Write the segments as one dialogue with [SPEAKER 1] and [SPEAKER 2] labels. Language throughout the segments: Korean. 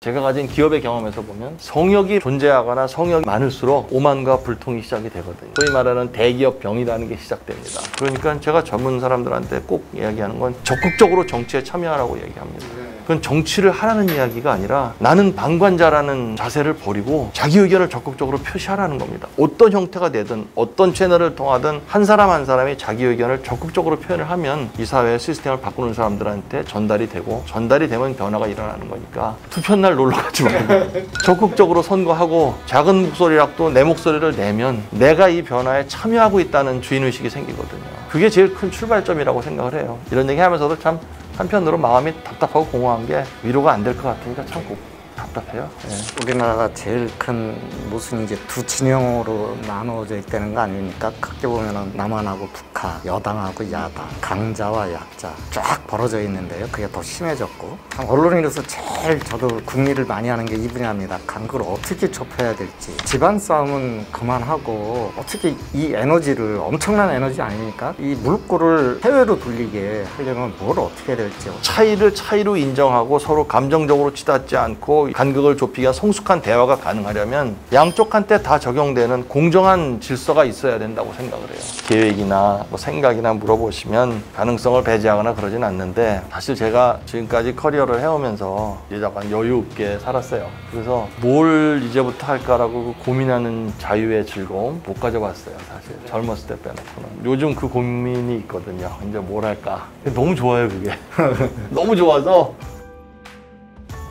[SPEAKER 1] 제가 가진 기업의 경험에서 보면 성역이 존재하거나 성역이 많을수록 오만과 불통이 시작이 되거든요. 소위 말하는 대기업 병이라는 게 시작됩니다. 그러니까 제가 전문 사람들한테 꼭 이야기하는 건 적극적으로 정치에 참여하라고 얘기합니다. 그건 정치를 하라는 이야기가 아니라 나는 방관자라는 자세를 버리고 자기 의견을 적극적으로 표시하라는 겁니다. 어떤 형태가 되든 어떤 채널을 통하든 한 사람 한 사람이 자기 의견을 적극적으로 표현을 하면 이 사회의 시스템을 바꾸는 사람들한테 전달이 되고, 전달이 되면 변화가 일어나는 거니까 투표날 놀러 가지 말고 적극적으로 선거하고 작은 목소리라도 내 목소리를 내면 내가 이 변화에 참여하고 있다는 주인의식이 생기거든요. 그게 제일 큰 출발점이라고 생각을 해요. 이런 얘기 하면서도 참 한편으로 마음이 답답하고 공허한 게 위로가 안 될 것 같으니까 참 답답해요. 네.
[SPEAKER 2] 우리나라가 제일 큰 무슨 이제 두 진영으로 나누어져 있다는 거 아닙니까? 크게 보면은 남한하고 북한, 여당하고 야당, 강자와 약자 쫙 벌어져 있는데요. 그게 더 심해졌고, 언론인으로서 제일 저도 궁리를 많이 하는 게 이 분야입니다. 간극을 어떻게 좁혀야 될지. 집안 싸움은 그만하고 어떻게 이 에너지를, 엄청난 에너지 아닙니까? 이 물꼬를 해외로 돌리게 하려면 뭘 어떻게 해야 될지.
[SPEAKER 1] 차이를 차이로 인정하고 서로 감정적으로 치닫지 않고 간극을 좁히기 위한 성숙한 대화가 가능하려면 양쪽한테 다 적용되는 공정한 질서가 있어야 된다고 생각을 해요. 계획이나 뭐 생각이나 물어보시면 가능성을 배제하거나 그러진 않는데, 사실 제가 지금까지 커리어를 해오면서 약간 여유 있게 살았어요. 그래서 뭘 이제부터 할까라고 고민하는 자유의 즐거움 못 가져봤어요. 사실 젊었을 때 빼놓고는. 요즘 그 고민이 있거든요. 이제 뭘 할까. 너무 좋아요, 그게. 너무 좋아서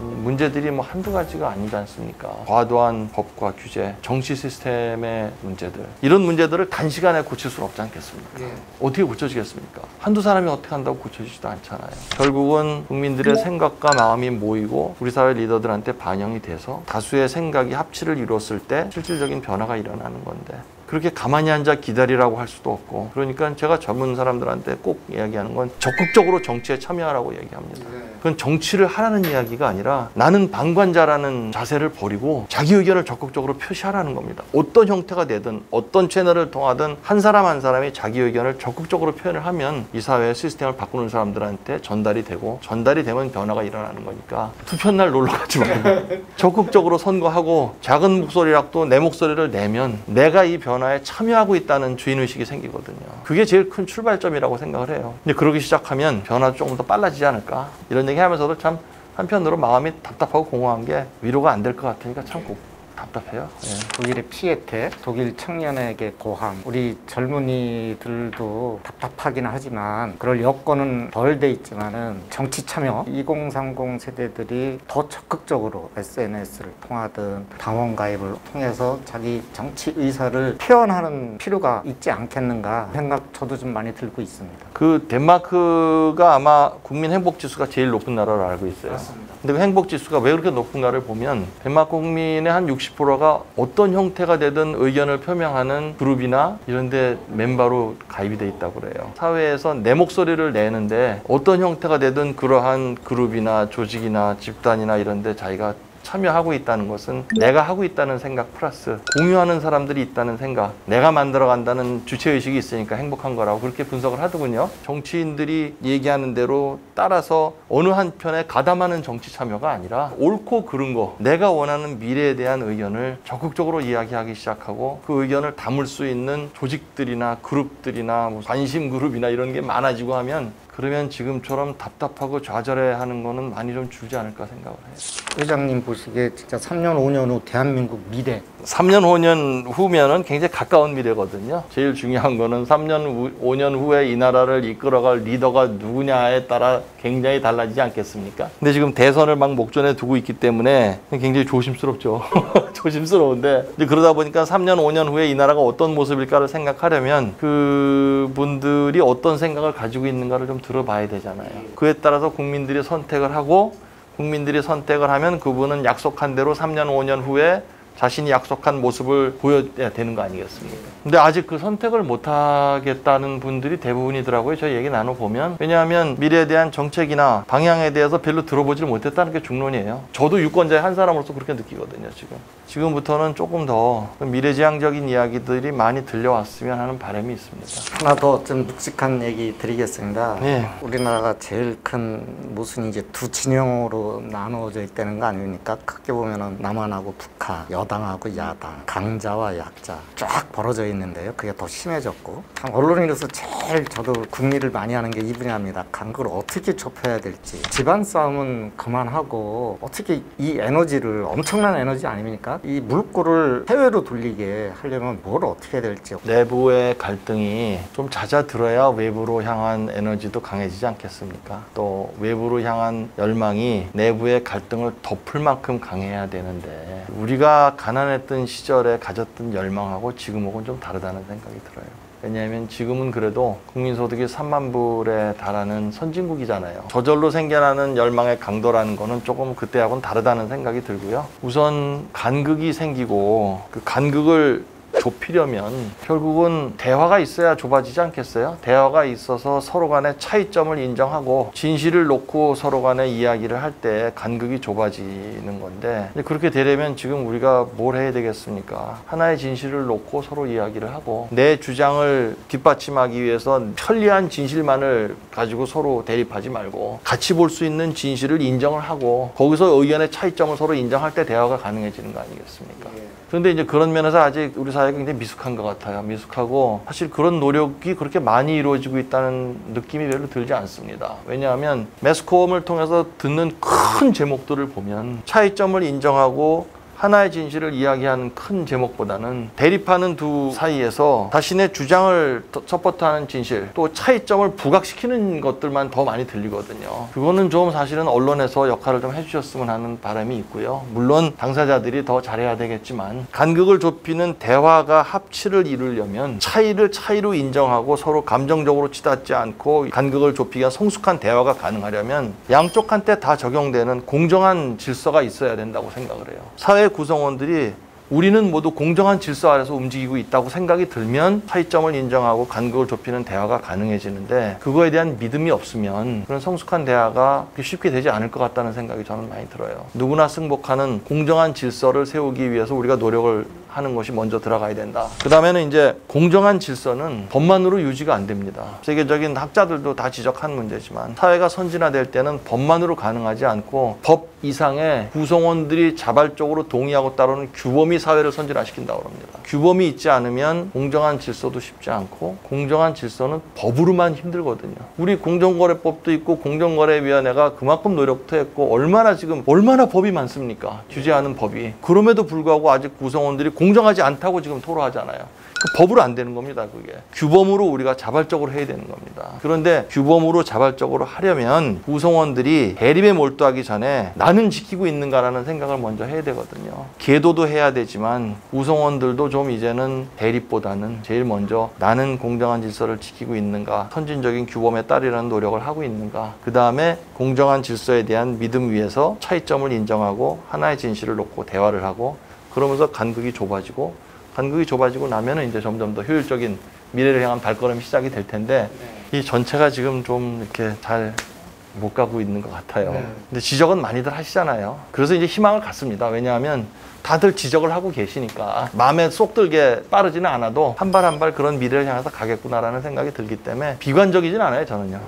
[SPEAKER 1] 문제들이 뭐 한두 가지가 아니지 않습니까? 과도한 법과 규제, 정치 시스템의 문제들, 이런 문제들을 단시간에 고칠 수는 없지 않겠습니까? 어떻게 고쳐지겠습니까? 한두 사람이 어떻게 한다고 고쳐지지도 않잖아요. 결국은 국민들의 생각과 마음이 모이고 우리 사회 리더들한테 반영이 돼서 다수의 생각이 합치를 이뤘을 때 실질적인 변화가 일어나는 건데, 그렇게 가만히 앉아 기다리라고 할 수도 없고, 그러니까 제가 전문 사람들한테 꼭 이야기하는 건 적극적으로 정치에 참여하라고 얘기합니다. 그건 정치를 하라는 이야기가 아니라 나는 방관자라는 자세를 버리고 자기 의견을 적극적으로 표시하라는 겁니다. 어떤 형태가 되든 어떤 채널을 통하든 한 사람 한 사람이 자기 의견을 적극적으로 표현을 하면 이 사회의 시스템을 바꾸는 사람들한테 전달이 되고, 전달이 되면 변화가 일어나는 거니까 투표날 놀러 가지 말고 적극적으로 선거하고 작은 목소리라도 내 목소리를 내면 내가 이 변화에 참여하고 있다는 주인의식이 생기거든요. 그게 제일 큰 출발점이라고 생각을 해요. 근데 그러기 시작하면 변화도 조금 더 빨라지지 않을까. 이런 얘기 하면서도 참 한편으로 마음이 답답하고 공허한 게 위로가 안 될 것 같으니까 참 답답해요.
[SPEAKER 2] 독일의 피에테, 독일 청년에게 고함. 우리 젊은이들도 답답하긴 하지만 그럴 여건은 덜 돼 있지만은 정치 참여, 2030 세대들이 더 적극적으로 SNS를 통하든 당원 가입을 통해서 자기 정치 의사를 표현하는 필요가 있지 않겠는가 생각 저도 좀 많이 들고 있습니다.
[SPEAKER 1] 그 덴마크가 아마 국민 행복 지수가 제일 높은 나라로 알고 있어요.
[SPEAKER 2] 그렇습니다.
[SPEAKER 1] 근데 그 행복 지수가 왜 그렇게 높은가를 보면 덴마크 국민의 한 60%가 어떤 형태가 되든 의견을 표명하는 그룹이나 이런 데 멤버로 가입이 돼 있다고 그래요. 사회에서 내 목소리를 내는데 어떤 형태가 되든 그러한 그룹이나 조직이나 집단이나 이런 데 자기가 참여하고 있다는 것은 내가 하고 있다는 생각 플러스 공유하는 사람들이 있다는 생각, 내가 만들어간다는 주체의식이 있으니까 행복한 거라고 그렇게 분석을 하더군요. 정치인들이 얘기하는 대로 따라서 어느 한편에 가담하는 정치 참여가 아니라 옳고 그른 거, 내가 원하는 미래에 대한 의견을 적극적으로 이야기하기 시작하고 그 의견을 담을 수 있는 조직들이나 그룹들이나 뭐 관심 그룹이나 이런 게 많아지고 하면, 그러면 지금처럼 답답하고 좌절해하는 거는 많이 좀 줄지 않을까 생각을 해요.
[SPEAKER 2] 회장님 보시기에 진짜 3년, 5년 후 대한민국 미래.
[SPEAKER 1] 3년, 5년 후면은 굉장히 가까운 미래거든요. 제일 중요한 거는 3년, 5년 후에 이 나라를 이끌어갈 리더가 누구냐에 따라 굉장히 달라지지 않겠습니까? 근데 지금 대선을 막 목전에 두고 있기 때문에 굉장히 조심스럽죠. 조심스러운데, 이제 그러다 보니까 3년, 5년 후에 이 나라가 어떤 모습일까를 생각하려면 그분들이 어떤 생각을 가지고 있는가를 좀 들어봐야 되잖아요. 그에 따라서 국민들이 선택을 하고, 국민들이 선택을 하면 그분은 약속한 대로 3년, 5년 후에 자신이 약속한 모습을 보여야 되는 거 아니겠습니까? 근데 아직 그 선택을 못 하겠다는 분들이 대부분이더라고요. 저희 얘기 나눠보면. 왜냐하면 미래에 대한 정책이나 방향에 대해서 별로 들어보지를 못했다는 게 중론이에요. 저도 유권자의 한 사람으로서 그렇게 느끼거든요, 지금. 지금부터는 조금 더 미래지향적인 이야기들이 많이 들려왔으면 하는 바람이 있습니다.
[SPEAKER 2] 하나 더 좀 묵직한 얘기 드리겠습니다.
[SPEAKER 1] 네.
[SPEAKER 2] 우리나라가 제일 큰 모순이 이제 두 진영으로 나누어져 있다는 거 아닙니까? 크게 보면은 남한하고 북한, 여당하고 야당, 강자와 약자 쫙 벌어져 있는데요. 그게 더 심해졌고, 참 언론인으로서 제일 저도 궁리를 많이 하는 게 이 분야입니다. 간극을 어떻게 좁혀야 될지. 집안 싸움은 그만하고 어떻게 이 에너지를, 엄청난 에너지 아닙니까? 이 물꼬를 해외로 돌리게 하려면 뭘 어떻게 해야 될지.
[SPEAKER 1] 내부의 갈등이 좀 잦아들어야 외부로 향한 에너지도 강해지지 않겠습니까? 또 외부로 향한 열망이 내부의 갈등을 덮을 만큼 강해야 되는데, 우리가 가난했던 시절에 가졌던 열망하고 지금하고는 좀 다르다는 생각이 들어요. 왜냐하면 지금은 그래도 국민소득이 3만 불에 달하는 선진국이잖아요. 저절로 생겨나는 열망의 강도라는 거는 조금 그때하고는 다르다는 생각이 들고요. 우선 간극이 생기고 그 간극을 좁히려면 결국은 대화가 있어야 좁아지지 않겠어요? 대화가 있어서 서로 간의 차이점을 인정하고 진실을 놓고 서로 간의 이야기를 할 때 간극이 좁아지는 건데, 그렇게 되려면 지금 우리가 뭘 해야 되겠습니까? 하나의 진실을 놓고 서로 이야기를 하고, 내 주장을 뒷받침하기 위해서 편리한 진실만을 가지고 서로 대립하지 말고 같이 볼 수 있는 진실을 인정을 하고, 거기서 의견의 차이점을 서로 인정할 때 대화가 가능해지는 거 아니겠습니까? 그런데 이제 그런 면에서 아직 우리 사회가 굉장히 미숙한 것 같아요. 미숙하고, 사실 그런 노력이 그렇게 많이 이루어지고 있다는 느낌이 별로 들지 않습니다. 왜냐하면 매스컴을 통해서 듣는 큰 제목들을 보면 차이점을 인정하고 하나의 진실을 이야기하는 큰 제목보다는 대립하는 두 사이에서 자신의 주장을 서포트하는 진실, 또 차이점을 부각시키는 것들만 더 많이 들리거든요. 그거는 좀 사실은 언론에서 역할을 좀 해주셨으면 하는 바람이 있고요. 물론 당사자들이 더 잘해야 되겠지만, 간극을 좁히는 대화가 합치를 이루려면 차이를 차이로 인정하고 서로 감정적으로 치닫지 않고 간극을 좁히기 위한 성숙한 대화가 가능하려면 양쪽한테 다 적용되는 공정한 질서가 있어야 된다고 생각을 해요. 사회 구성원들이 우리는 모두 공정한 질서 아래서 움직이고 있다고 생각이 들면 차이점을 인정하고 간극을 좁히는 대화가 가능해지는데, 그거에 대한 믿음이 없으면 그런 성숙한 대화가 쉽게 되지 않을 것 같다는 생각이 저는 많이 들어요. 누구나 승복하는 공정한 질서를 세우기 위해서 우리가 노력을 하는 것이 먼저 들어가야 된다. 그 다음에는 이제 공정한 질서는 법만으로 유지가 안 됩니다. 세계적인 학자들도 다 지적한 문제지만, 사회가 선진화될 때는 법만으로 가능하지 않고 법 이상의 구성원들이 자발적으로 동의하고 따르는 규범이 사회를 선진화시킨다고 합니다. 규범이 있지 않으면 공정한 질서도 쉽지 않고, 공정한 질서는 법으로만 힘들거든요. 우리 공정거래법도 있고 공정거래위원회가 그만큼 노력도 했고, 얼마나 법이 많습니까? 규제하는 법이. 그럼에도 불구하고 아직 구성원들이 공정하지 않다고 지금 토로하잖아요. 그 법으로 안 되는 겁니다, 그게. 규범으로 우리가 자발적으로 해야 되는 겁니다. 그런데 규범으로 자발적으로 하려면 구성원들이 대립에 몰두하기 전에 나는 지키고 있는가라는 생각을 먼저 해야 되거든요. 계도도 해야 되지만 구성원들도 좀 이제는 대립보다는 제일 먼저 나는 공정한 질서를 지키고 있는가, 선진적인 규범에 따르려는 노력을 하고 있는가, 그 다음에 공정한 질서에 대한 믿음 위에서 차이점을 인정하고 하나의 진실을 놓고 대화를 하고, 그러면서 간극이 좁아지고 나면은 이제 점점 더 효율적인 미래를 향한 발걸음이 시작이 될 텐데, 이 전체가 지금 좀 이렇게 잘 못 가고 있는 것 같아요. 근데 지적은 많이들 하시잖아요. 그래서 이제 희망을 갖습니다. 왜냐하면 다들 지적을 하고 계시니까 마음에 쏙 들게 빠르지는 않아도 한 발 한 발 그런 미래를 향해서 가겠구나라는 생각이 들기 때문에 비관적이진 않아요, 저는요.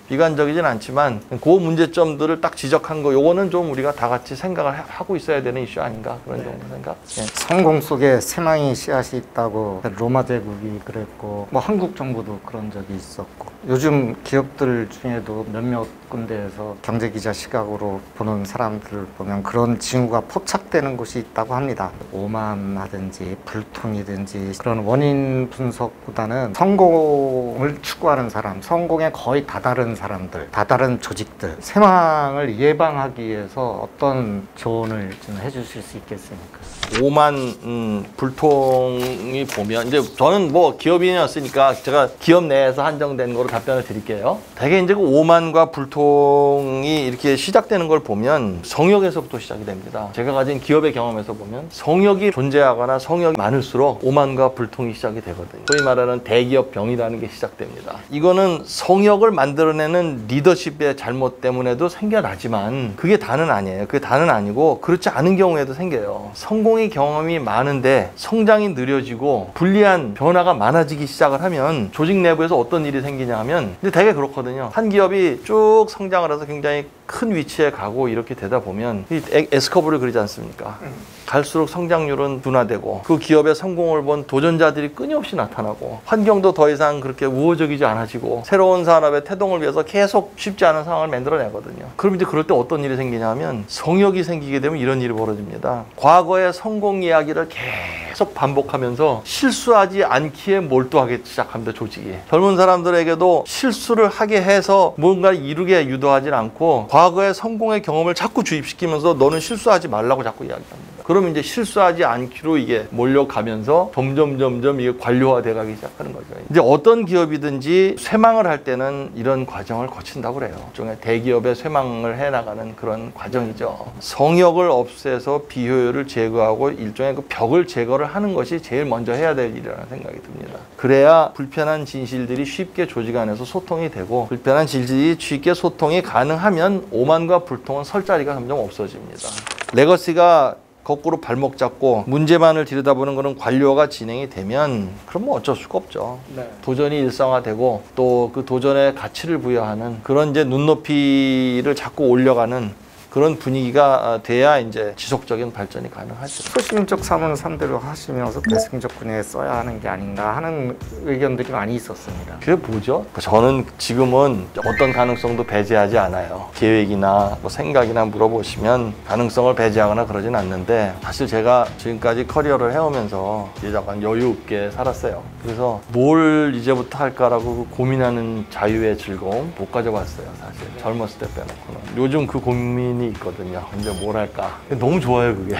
[SPEAKER 1] 비관적이진 않지만 그 문제점들을 딱 지적한 거, 요거는 좀 우리가 다 같이 생각을 하고 있어야 되는 이슈 아닌가, 그런 정도 생각.
[SPEAKER 2] 성공 속에 세망의 씨앗이 있다고 로마 제국이 그랬고, 뭐 한국 정부도 그런 적이 있었고, 요즘 기업들 중에도 몇몇 군데에서 경제기자 시각으로 보는 사람들을 보면 그런 징후가 포착되는 곳이 있다고 합니다. 오만하든지 불통이든지 그런 원인 분석보다는 성공을 추구하는 사람, 성공에 거의 다다른 다른 사람들, 다른 조직들 쇠망을 예방하기 위해서 어떤 조언을 좀 해주실 수 있겠습니까?
[SPEAKER 1] 오만 불통이 보면 이제 저는 뭐 기업인이었으니까 제가 기업 내에서 한정된 거로 답변을 드릴게요. 대개 이제 그 오만과 불통이 이렇게 시작되는 걸 보면 성역에서부터 시작이 됩니다. 제가 가진 기업의 경험에서 보면 성역이 존재하거나 성역이 많을수록 오만과 불통이 시작이 되거든요. 소위 말하는 대기업 병이라는 게 시작됩니다. 이거는 성역을 만들어내는 리더십의 잘못 때문에도 생겨나지만 그게 다는 아니에요. 그게 다는 아니고 그렇지 않은 경우에도 생겨요. 성공의 경험이 많은데 성장이 느려지고 불리한 변화가 많아지기 시작을 하면 조직 내부에서 어떤 일이 생기냐 하면 근데 되게 그렇거든요. 한 기업이 쭉 성장을 해서 굉장히 큰 위치에 가고 이렇게 되다 보면 이 S커브를 그리지 않습니까? 갈수록 성장률은 둔화되고 그 기업의 성공을 본 도전자들이 끊임없이 나타나고 환경도 더 이상 그렇게 우호적이지 않아지고 새로운 산업의 태동을 위해서 계속 쉽지 않은 상황을 만들어내거든요. 그럼 이제 그럴 때 어떤 일이 생기냐 하면 성역이 생기게 되면 이런 일이 벌어집니다. 과거의 성공 이야기를 계속 반복하면서 실수하지 않기에 몰두하기 시작합니다. 조직이. 젊은 사람들에게도 실수를 하게 해서 뭔가 이루게 유도하지 않고 과거의 성공의 경험을 자꾸 주입시키면서 너는 실수하지 말라고 자꾸 이야기합니다. 그러면 이제 실수하지 않기로 이게 몰려가면서 점점 이게 관료화돼 가기 시작하는 거죠. 이제 어떤 기업이든지 쇠망을 할 때는 이런 과정을 거친다고 그래요. 일종의 대기업의 쇠망을 해나가는 그런 과정이죠. 성역을 없애서 비효율을 제거하고 일종의 그 벽을 제거를 하는 것이 제일 먼저 해야 될 일이라는 생각이 듭니다. 그래야 불편한 진실들이 쉽게 조직 안에서 소통이 되고 불편한 진실이 쉽게 소통이 가능하면 오만과 불통은 설 자리가 점점 없어집니다. 레거시가 거꾸로 발목 잡고 문제만을 들여다보는 그런 관료가 진행이 되면 그럼 뭐 어쩔 수가 없죠. 네. 도전이 일상화되고 또 그 도전에 가치를 부여하는 그런 이제 눈높이를 자꾸 올려가는 그런 분위기가 돼야 이제 지속적인 발전이 가능하죠.
[SPEAKER 2] 소시민적 사무는 상대로 하시면서 대승적 분야에 써야 하는 게 아닌가 하는 의견들이 많이 있었습니다.
[SPEAKER 1] 그게 뭐죠? 저는 지금은 어떤 가능성도 배제하지 않아요. 계획이나 뭐 생각이나 물어보시면 가능성을 배제하거나 그러진 않는데 사실 제가 지금까지 커리어를 해오면서 이제 약간 여유 있게 살았어요. 그래서 뭘 이제부터 할까라고 고민하는 자유의 즐거움 못 가져봤어요. 사실 젊었을 때 빼놓고는. 요즘 그 고민이 있거든요. 이제 뭘 할까? 너무 좋아요, 그게.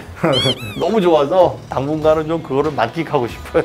[SPEAKER 1] 너무 좋아서 당분간은 좀 그거를 만끽하고 싶어요.